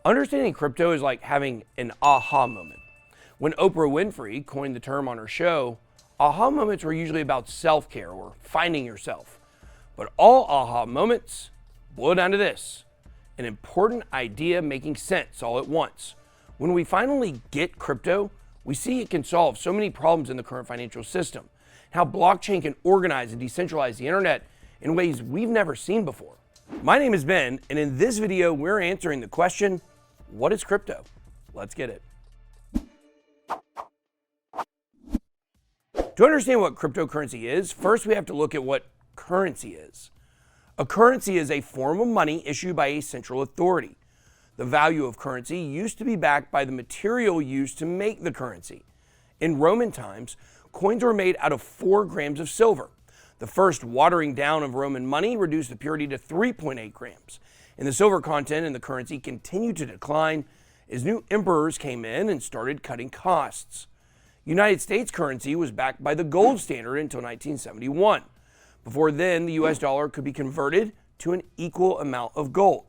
Understanding crypto is like having an aha moment. When Oprah Winfrey coined the term on her show, aha moments were usually about self-care or finding yourself. But all aha moments boil down to this: an important idea making sense all at once. When we finally get crypto, we see it can solve so many problems in the current financial system, how blockchain can organize and decentralize the internet in ways we've never seen before. My name is Ben, and in this video, we're answering the question, what is crypto? Let's get it. To understand what cryptocurrency is, first we have to look at what currency is. A currency is a form of money issued by a central authority. The value of currency used to be backed by the material used to make the currency. In Roman times, coins were made out of 4 grams of silver. The first watering down of Roman money reduced the purity to 3.8 grams. And the silver content in the currency continued to decline as new emperors came in and started cutting costs. United States currency was backed by the gold standard until 1971. Before then, the US dollar could be converted to an equal amount of gold.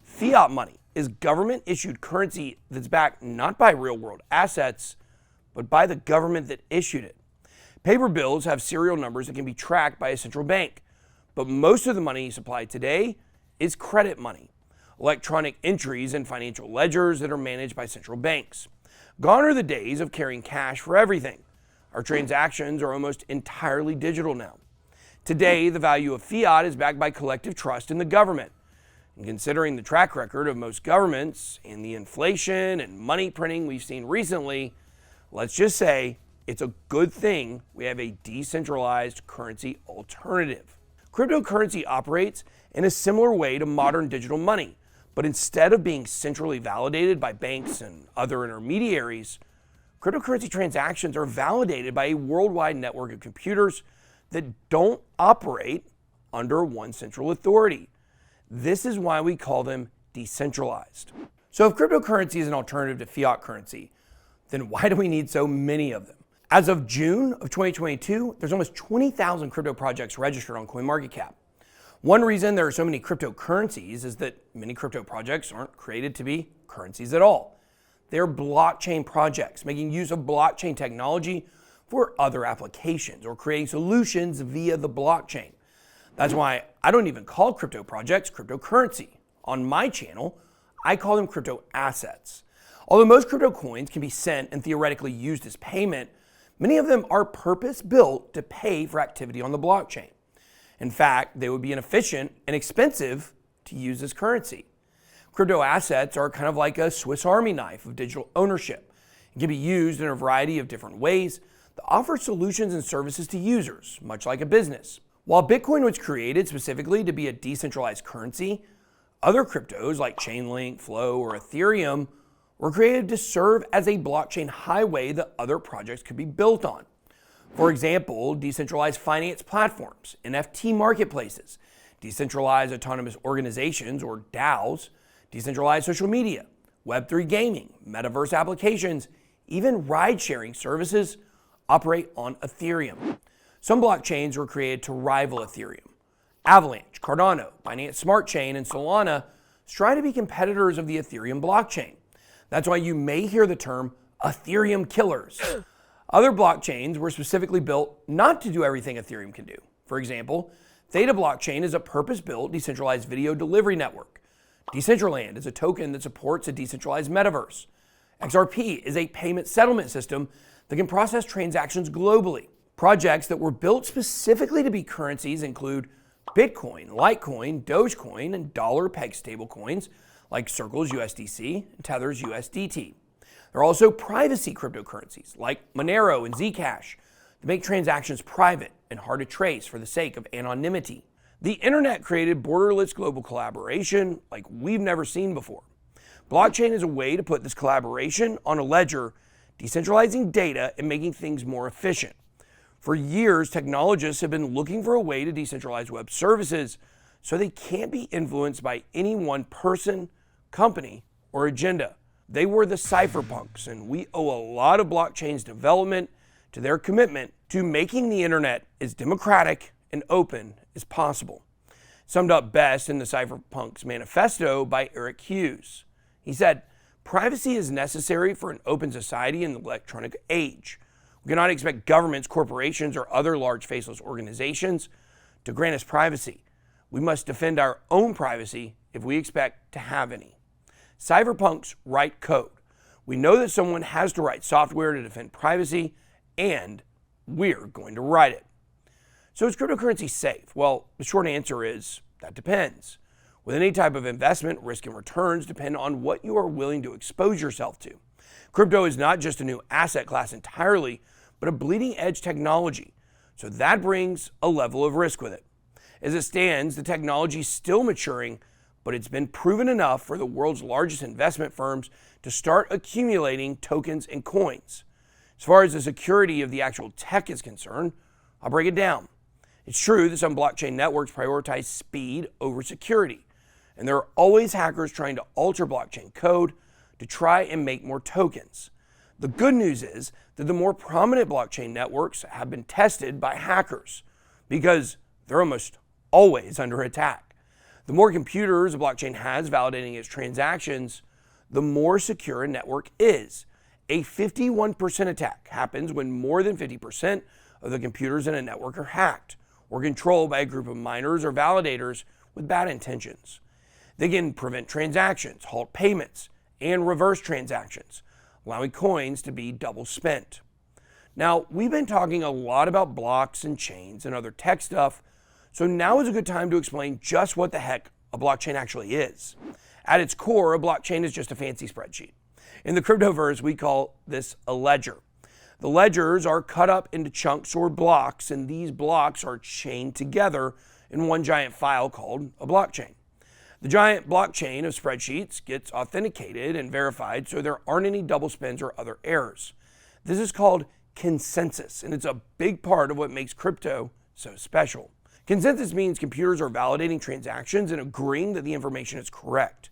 Fiat money is government-issued currency that's backed not by real-world assets, but by the government that issued it. Paper bills have serial numbers that can be tracked by a central bank, but most of the money supplied today is credit money, electronic entries in financial ledgers that are managed by central banks. Gone are the days of carrying cash for everything. Our transactions are almost entirely digital now. Today, the value of fiat is backed by collective trust in the government. And considering the track record of most governments and the inflation and money printing we've seen recently, let's just say it's a good thing we have a decentralized currency alternative. Cryptocurrency operates in a similar way to modern digital money, but instead of being centrally validated by banks and other intermediaries, cryptocurrency transactions are validated by a worldwide network of computers that don't operate under one central authority. This is why we call them decentralized. So if cryptocurrency is an alternative to fiat currency, then why do we need so many of them? As of June of 2022, there's almost 20,000 crypto projects registered on CoinMarketCap. One reason there are so many cryptocurrencies is that many crypto projects aren't created to be currencies at all. They're blockchain projects, making use of blockchain technology for other applications or creating solutions via the blockchain. That's why I don't even call crypto projects cryptocurrency. On my channel, I call them crypto assets. Although most crypto coins can be sent and theoretically used as payment, many of them are purpose-built to pay for activity on the blockchain. In fact, they would be inefficient and expensive to use as currency. Crypto assets are kind of like a Swiss Army knife of digital ownership. It can be used in a variety of different ways that offer solutions and services to users, much like a business. While Bitcoin was created specifically to be a decentralized currency, other cryptos like Chainlink, Flow, or Ethereum were created to serve as a blockchain highway that other projects could be built on. For example, decentralized finance platforms, NFT marketplaces, decentralized autonomous organizations or DAOs, decentralized social media, Web3 gaming, metaverse applications, even ride-sharing services operate on Ethereum. Some blockchains were created to rival Ethereum. Avalanche, Cardano, Binance Smart Chain, and Solana strive to be competitors of the Ethereum blockchain. That's why you may hear the term Ethereum killers. Other blockchains were specifically built not to do everything Ethereum can do. For example, Theta blockchain is a purpose-built decentralized video delivery network. Decentraland is a token that supports a decentralized metaverse. XRP is a payment settlement system that can process transactions globally. Projects that were built specifically to be currencies include Bitcoin, Litecoin, Dogecoin, and dollar-pegged stablecoins like Circle's USDC and Tether's USDT. There are also privacy cryptocurrencies like Monero and Zcash that make transactions private and hard to trace for the sake of anonymity. The internet created borderless global collaboration like we've never seen before. Blockchain is a way to put this collaboration on a ledger, decentralizing data and making things more efficient. For years, technologists have been looking for a way to decentralize web services so they can't be influenced by any one person, company, or agenda. They were the cypherpunks, and we owe a lot of blockchain's development to their commitment to making the internet as democratic and open as possible. Summed up best in the cypherpunks manifesto by Eric Hughes. He said, "Privacy is necessary for an open society in the electronic age. We cannot expect governments, corporations, or other large faceless organizations to grant us privacy. We must defend our own privacy if we expect to have any." Cypherpunks write code. We know that someone has to write software to defend privacy, and we're going to write it. So is cryptocurrency safe? Well, the short answer is that depends. With any type of investment, risk and returns depend on what you are willing to expose yourself to. Crypto is not just a new asset class entirely, but a bleeding edge technology. So that brings a level of risk with it. As it stands, the technology is still maturing, but it's been proven enough for the world's largest investment firms to start accumulating tokens and coins. As far as the security of the actual tech is concerned, I'll break it down. It's true that some blockchain networks prioritize speed over security, and there are always hackers trying to alter blockchain code to try and make more tokens. The good news is that the more prominent blockchain networks have been tested by hackers because they're almost always under attack. The more computers a blockchain has validating its transactions, the more secure a network is. A 51% attack happens when more than 50% of the computers in a network are hacked or controlled by a group of miners or validators with bad intentions. They can prevent transactions, halt payments, and reverse transactions, allowing coins to be double spent. Now, we've been talking a lot about blocks and chains and other tech stuff, so now is a good time to explain just what the heck a blockchain actually is. At its core, a blockchain is just a fancy spreadsheet. In the cryptoverse, we call this a ledger. The ledgers are cut up into chunks or blocks, and these blocks are chained together in one giant file called a blockchain. The giant blockchain of spreadsheets gets authenticated and verified so there aren't any double spends or other errors. This is called consensus, and it's a big part of what makes crypto so special. Consensus means computers are validating transactions and agreeing that the information is correct.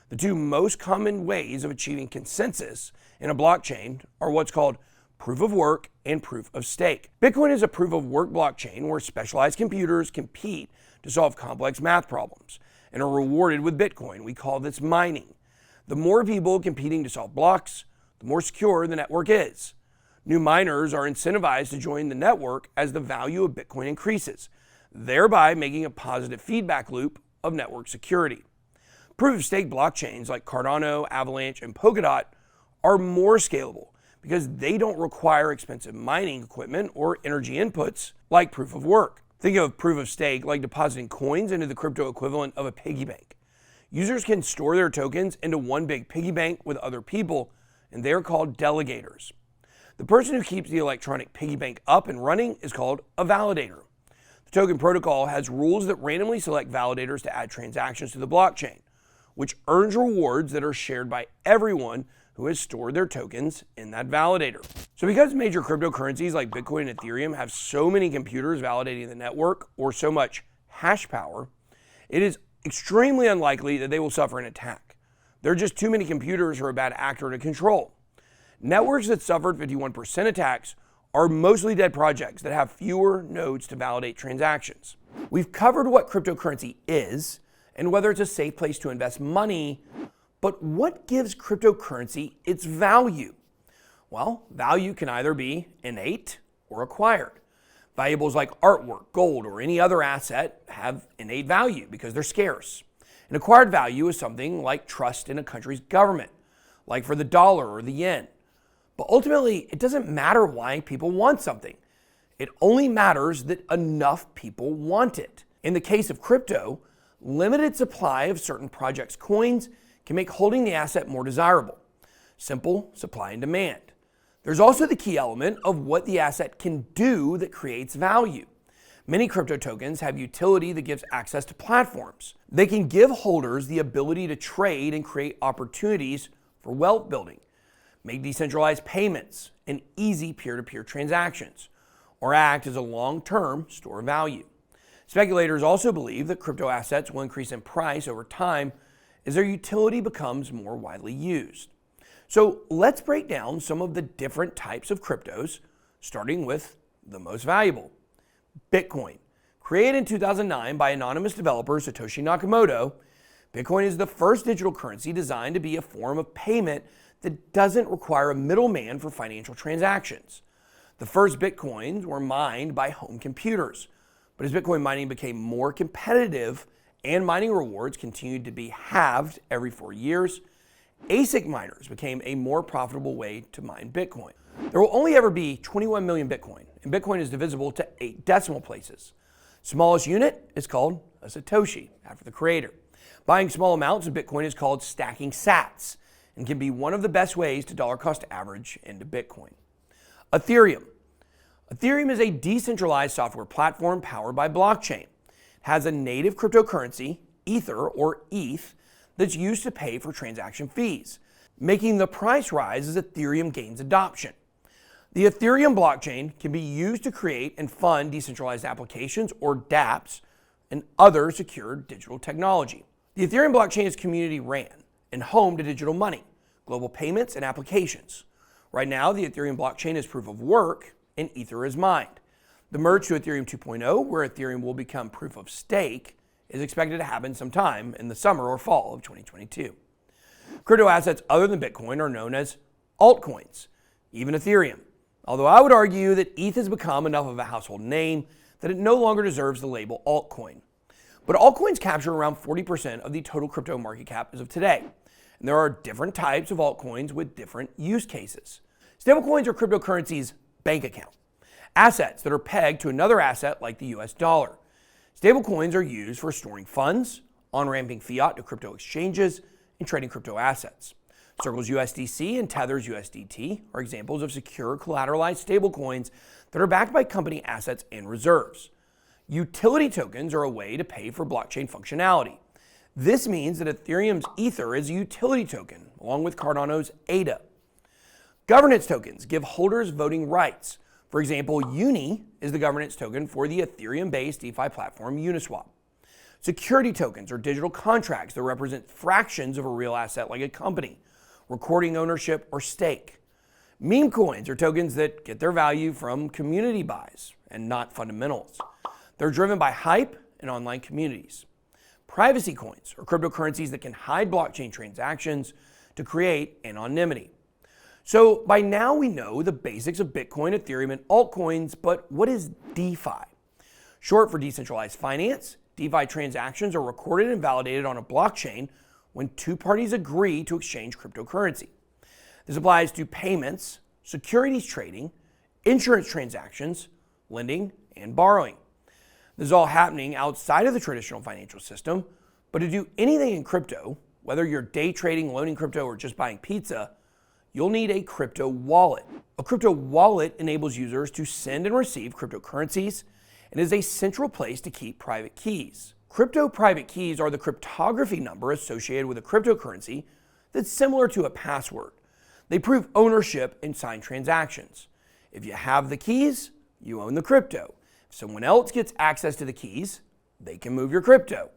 The two most common ways of achieving consensus in a blockchain are what's called proof of work and proof of stake. Bitcoin is a proof of work blockchain where specialized computers compete to solve complex math problems and are rewarded with Bitcoin. We call this mining. The more people competing to solve blocks, the more secure the network is. New miners are incentivized to join the network as the value of Bitcoin increases, thereby making a positive feedback loop of network security. Proof of stake blockchains like Cardano, Avalanche, and Polkadot are more scalable because they don't require expensive mining equipment or energy inputs like proof of work. Think of proof of stake like depositing coins into the crypto equivalent of a piggy bank. Users can store their tokens into one big piggy bank with other people, and they are called delegators. The person who keeps the electronic piggy bank up and running is called a validator. The token protocol has rules that randomly select validators to add transactions to the blockchain, which earns rewards that are shared by everyone who has stored their tokens in that validator. So because major cryptocurrencies like Bitcoin and Ethereum have so many computers validating the network or so much hash power, it is extremely unlikely that they will suffer an attack. There are just too many computers for a bad actor to control. Networks that suffered 51% attacks are mostly dead projects that have fewer nodes to validate transactions. We've covered what cryptocurrency is and whether it's a safe place to invest money, but what gives cryptocurrency its value? Well, value can either be innate or acquired. Valuables like artwork, gold, or any other asset have innate value because they're scarce. An acquired value is something like trust in a country's government, like for the dollar or the yen. But ultimately, it doesn't matter why people want something. It only matters that enough people want it. In the case of crypto, limited supply of certain projects' coins can make holding the asset more desirable. Simple supply and demand. There's also the key element of what the asset can do that creates value. Many crypto tokens have utility that gives access to platforms. They can give holders the ability to trade and create opportunities for wealth building, make decentralized payments and easy peer-to-peer transactions, or act as a long-term store of value. Speculators also believe that crypto assets will increase in price over time as their utility becomes more widely used. So let's break down some of the different types of cryptos, starting with the most valuable, Bitcoin. Created in 2009 by anonymous developer Satoshi Nakamoto, Bitcoin is the first digital currency designed to be a form of payment that doesn't require a middleman for financial transactions. The first Bitcoins were mined by home computers, but as Bitcoin mining became more competitive and mining rewards continued to be halved every 4 years, ASIC miners became a more profitable way to mine Bitcoin. There will only ever be 21 million Bitcoin, and Bitcoin is divisible to 8 decimal places. Smallest unit is called a Satoshi, after the creator. Buying small amounts of Bitcoin is called stacking sats, and can be one of the best ways to dollar cost average into Bitcoin. Ethereum. Ethereum is a decentralized software platform powered by blockchain. It has a native cryptocurrency, Ether or ETH, that's used to pay for transaction fees, making the price rise as Ethereum gains adoption. The Ethereum blockchain can be used to create and fund decentralized applications or dApps and other secure digital technology. The Ethereum blockchain is community ran and home to digital money, global payments, and applications. Right now, the Ethereum blockchain is proof of work and Ether is mined. The merge to Ethereum 2.0, where Ethereum will become proof of stake, is expected to happen sometime in the summer or fall of 2022. Crypto assets other than Bitcoin are known as altcoins, even Ethereum. Although I would argue that ETH has become enough of a household name that it no longer deserves the label altcoin. But altcoins capture around 40% of the total crypto market cap as of today. And there are different types of altcoins with different use cases. Stablecoins are cryptocurrencies' bank account, assets that are pegged to another asset like the US dollar. Stablecoins are used for storing funds, on-ramping fiat to crypto exchanges, and trading crypto assets. Circle's USDC and Tether's USDT are examples of secure collateralized stablecoins that are backed by company assets and reserves. Utility tokens are a way to pay for blockchain functionality. This means that Ethereum's Ether is a utility token, along with Cardano's ADA. Governance tokens give holders voting rights. For example, UNI is the governance token for the Ethereum-based DeFi platform Uniswap. Security tokens are digital contracts that represent fractions of a real asset like a company, recording ownership or stake. Meme coins are tokens that get their value from community buys and not fundamentals. They're driven by hype and online communities. Privacy coins are cryptocurrencies that can hide blockchain transactions to create anonymity. So by now we know the basics of Bitcoin, Ethereum, and altcoins, but what is DeFi? Short for decentralized finance, DeFi transactions are recorded and validated on a blockchain when two parties agree to exchange cryptocurrency. This applies to payments, securities trading, insurance transactions, lending, and borrowing. This is all happening outside of the traditional financial system, but to do anything in crypto, whether you're day trading, loaning crypto, or just buying pizza, you'll need a crypto wallet. A crypto wallet enables users to send and receive cryptocurrencies and is a central place to keep private keys. Crypto private keys are the cryptography number associated with a cryptocurrency that's similar to a password. They prove ownership in signed transactions. If you have the keys, you own the crypto. If someone else gets access to the keys, they can move your crypto.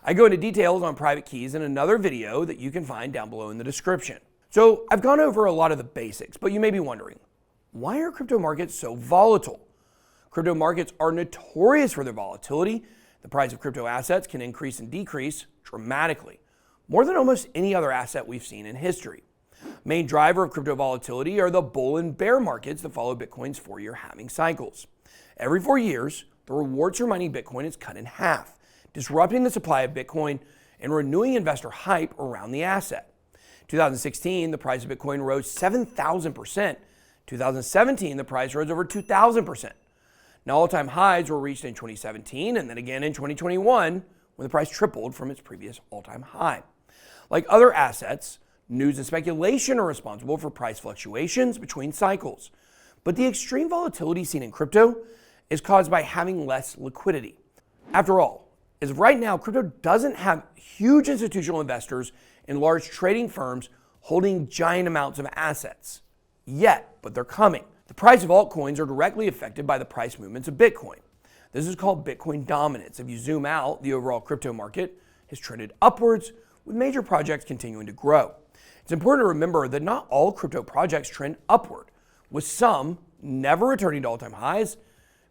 I go into details on private keys in another video that you can find down below in the description. So I've gone over a lot of the basics, but you may be wondering, why are crypto markets so volatile? Crypto markets are notorious for their volatility. The price of crypto assets can increase and decrease dramatically, more than almost any other asset we've seen in history. Main driver of crypto volatility are the bull and bear markets that follow Bitcoin's 4-year halving cycles. Every 4 years, the rewards for mining Bitcoin is cut in half, disrupting the supply of Bitcoin and renewing investor hype around the asset. 2016, the price of Bitcoin rose 7,000%. 2017, the price rose over 2,000%. Now, all-time highs were reached in 2017 and then again in 2021 when the price tripled from its previous all-time high. Like other assets, news and speculation are responsible for price fluctuations between cycles. But the extreme volatility seen in crypto is caused by having less liquidity. After all, as of right now, crypto doesn't have huge institutional investors and large trading firms holding giant amounts of assets yet, but they're coming. The price of altcoins are directly affected by the price movements of Bitcoin. This is called Bitcoin dominance. If you zoom out, the overall crypto market has trended upwards, with major projects continuing to grow. It's important to remember that not all crypto projects trend upward, with some never returning to all-time highs,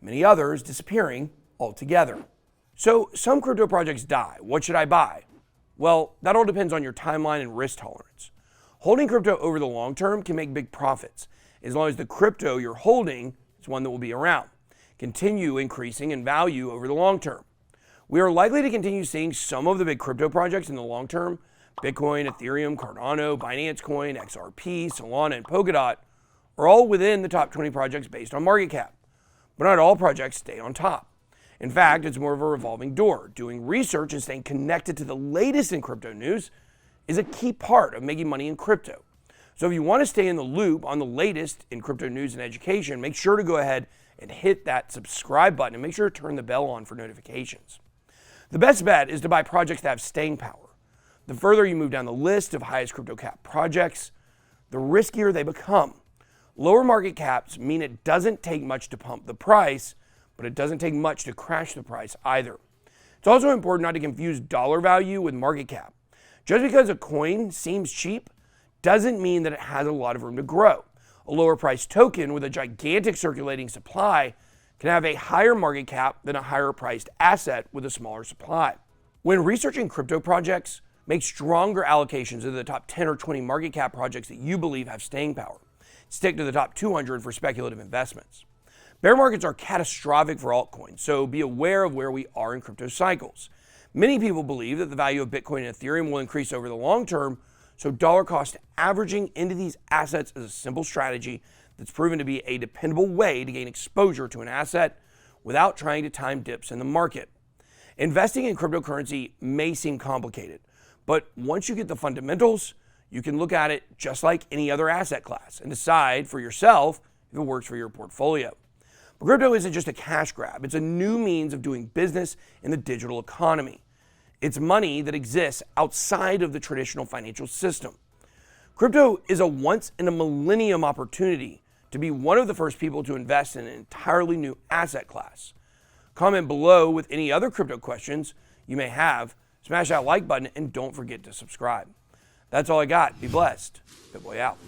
many others disappearing altogether. So some crypto projects die. What should I buy? Well, that all depends on your timeline and risk tolerance. Holding crypto over the long term can make big profits, as long as the crypto you're holding is one that will be around, continue increasing in value over the long term. We are likely to continue seeing some of the big crypto projects in the long term. Bitcoin, Ethereum, Cardano, Binance Coin, XRP, Solana, and Polkadot are all within the top 20 projects based on market cap. But not all projects stay on top. In fact, it's more of a revolving door. Doing research and staying connected to the latest in crypto news is a key part of making money in crypto. So if you want to stay in the loop on the latest in crypto news and education, make sure to go ahead and hit that subscribe button and make sure to turn the bell on for notifications. The best bet is to buy projects that have staying power. The further you move down the list of highest crypto cap projects, the riskier they become. Lower market caps mean it doesn't take much to pump the price, but it doesn't take much to crash the price either. It's also important not to confuse dollar value with market cap. Just because a coin seems cheap doesn't mean that it has a lot of room to grow. A lower priced token with a gigantic circulating supply can have a higher market cap than a higher priced asset with a smaller supply. When researching crypto projects, make stronger allocations of the top 10 or 20 market cap projects that you believe have staying power. Stick to the top 200 for speculative investments. Bear markets are catastrophic for altcoins, so be aware of where we are in crypto cycles. Many people believe that the value of Bitcoin and Ethereum will increase over the long term, so dollar cost averaging into these assets is a simple strategy that's proven to be a dependable way to gain exposure to an asset without trying to time dips in the market. Investing in cryptocurrency may seem complicated, but once you get the fundamentals, you can look at it just like any other asset class and decide for yourself if it works for your portfolio. But crypto isn't just a cash grab. It's a new means of doing business in the digital economy. It's money that exists outside of the traditional financial system. Crypto is a once-in-a-millennium opportunity to be one of the first people to invest in an entirely new asset class. Comment below with any other crypto questions you may have. Smash that like button and don't forget to subscribe. That's all I got. Be blessed. BitBoy out.